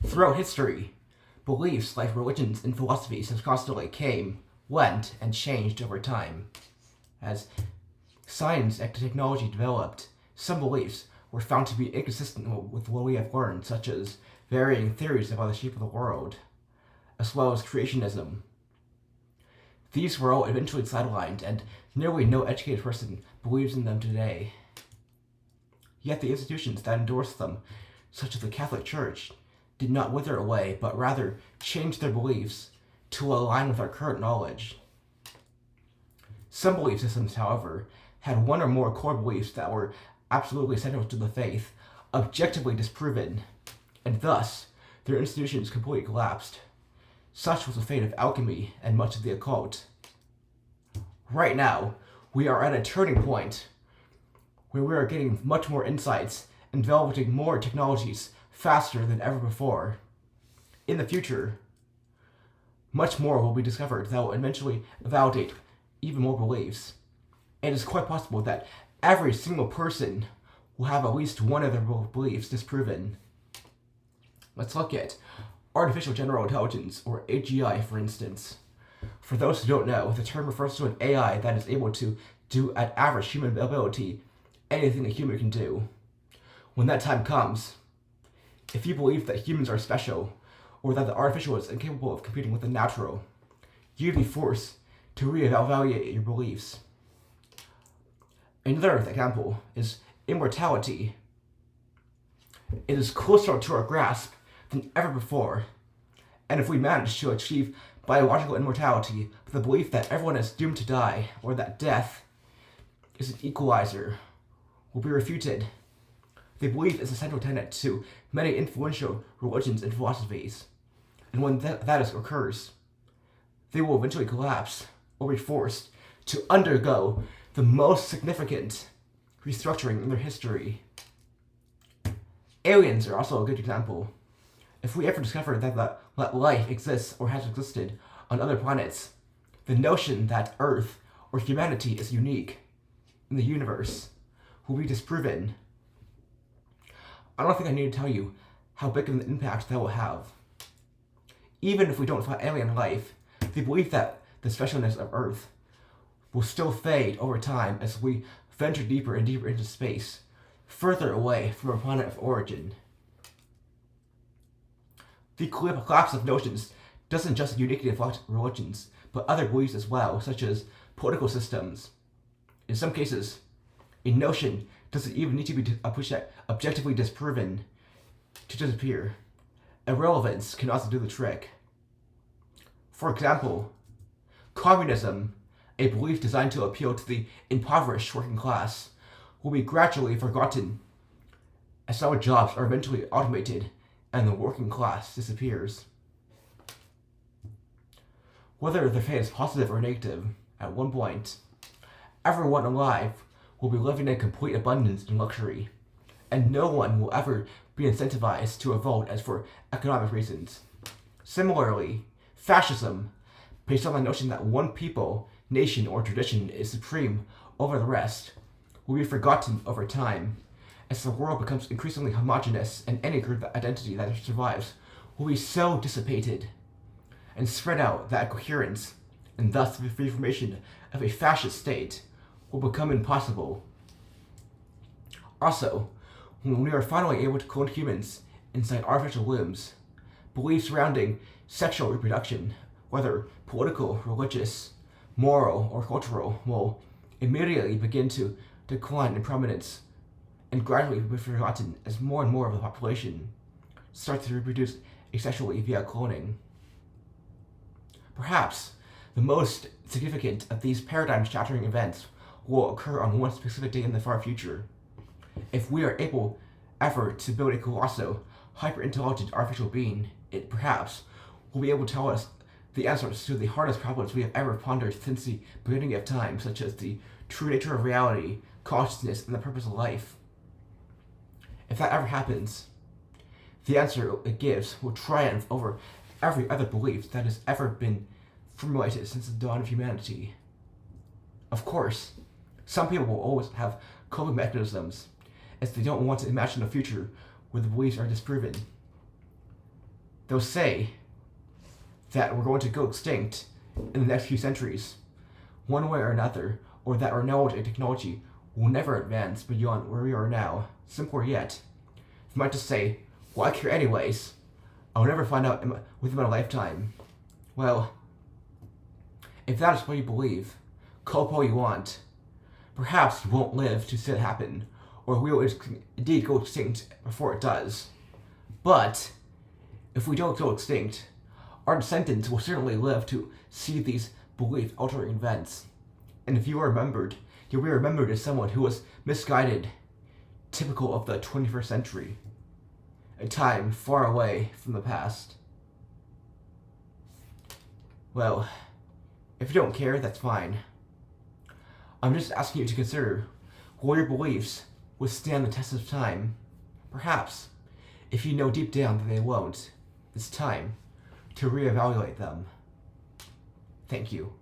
Throughout history, beliefs like religions and philosophies have constantly came, went, and changed over time. As science and technology developed, some beliefs were found to be inconsistent with what we have learned, such as varying theories about the shape of the world, as well as creationism. These were all eventually sidelined, and nearly no educated person believes in them today. Yet the institutions that endorsed them, such as the Catholic Church, did not wither away, but rather changed their beliefs to align with our current knowledge. Some belief systems, however, had one or more core beliefs that were absolutely central to the faith, objectively disproven, and thus their institutions completely collapsed. Such was the fate of alchemy and much of the occult. Right now, we are at a turning point where we are getting much more insights and developing more technologies faster than ever before. In the future, much more will be discovered that will eventually validate even more beliefs. It is quite possible that every single person will have at least one of their beliefs disproven. Let's look at artificial general intelligence, or AGI, for instance. For those who don't know, the term refers to an AI that is able to do at average human ability anything a human can do. When that time comes, if you believe that humans are special, or that the artificial is incapable of competing with the natural, you'd be forced to reevaluate your beliefs. Another example is immortality. It is closer to our grasp than ever before, and if we manage to achieve biological immortality with the belief that everyone is doomed to die, or that death is an equalizer, will be refuted. The belief is a central tenet to many influential religions and philosophies, and when that occurs, they will eventually collapse or be forced to undergo the most significant restructuring in their history. Aliens are also a good example. If we ever discover that life exists or has existed on other planets, the notion that Earth or humanity is unique in the universe will be disproven. I don't think I need to tell you how big of an impact that will have. Even if we don't find alien life, the belief that the specialness of Earth will still fade over time as we venture deeper and deeper into space, further away from our planet of origin. The collapse of notions doesn't just uniquely affect religions, but other beliefs as well, such as political systems. In some cases, a notion doesn't even need to be objectively disproven to disappear. Irrelevance can also do the trick. For example, communism, a belief designed to appeal to the impoverished working class, will be gradually forgotten as our jobs are eventually automated and the working class disappears. Whether the fate is positive or negative, at one point, everyone alive will be living in complete abundance and luxury, and no one will ever be incentivized to revolt as for economic reasons. Similarly, fascism, based on the notion that one people, nation, or tradition is supreme over the rest, will be forgotten over time, as the world becomes increasingly homogeneous and any group identity that survives will be so dissipated and spread out that coherence, and thus the reformation of a fascist state, will become impossible. Also, when we are finally able to clone humans inside artificial limbs, beliefs surrounding sexual reproduction, whether political, religious, moral, or cultural, will immediately begin to decline in prominence and gradually be forgotten as more and more of the population starts to reproduce asexually via cloning. Perhaps the most significant of these paradigm-shattering events will occur on one specific day in the far future. If we are able ever to build a colossal, hyper-intelligent artificial being, it perhaps will be able to tell us the answers to the hardest problems we have ever pondered since the beginning of time, such as the true nature of reality, consciousness, and the purpose of life. If that ever happens, the answer it gives will triumph over every other belief that has ever been formulated since the dawn of humanity. Of course, some people will always have coping mechanisms, as they don't want to imagine a future where the beliefs are disproven. They'll say that we're going to go extinct in the next few centuries, one way or another, or that our knowledge and technology will never advance beyond where we are now. Simpler yet, you might just say, well, I care anyways. I'll never find out within my lifetime. Well, if that is what you believe, call it what you want. Perhaps you won't live to see it happen, or we will indeed go extinct before it does. But if we don't go extinct, our descendants will certainly live to see these belief-altering events. And if you are remembered, you'll be remembered as someone who was misguided, typical of the 21st century, a time far away from the past. Well, if you don't care, that's fine. I'm just asking you to consider, will your beliefs withstand the test of time? Perhaps, if you know deep down that they won't, it's time to reevaluate them. Thank you.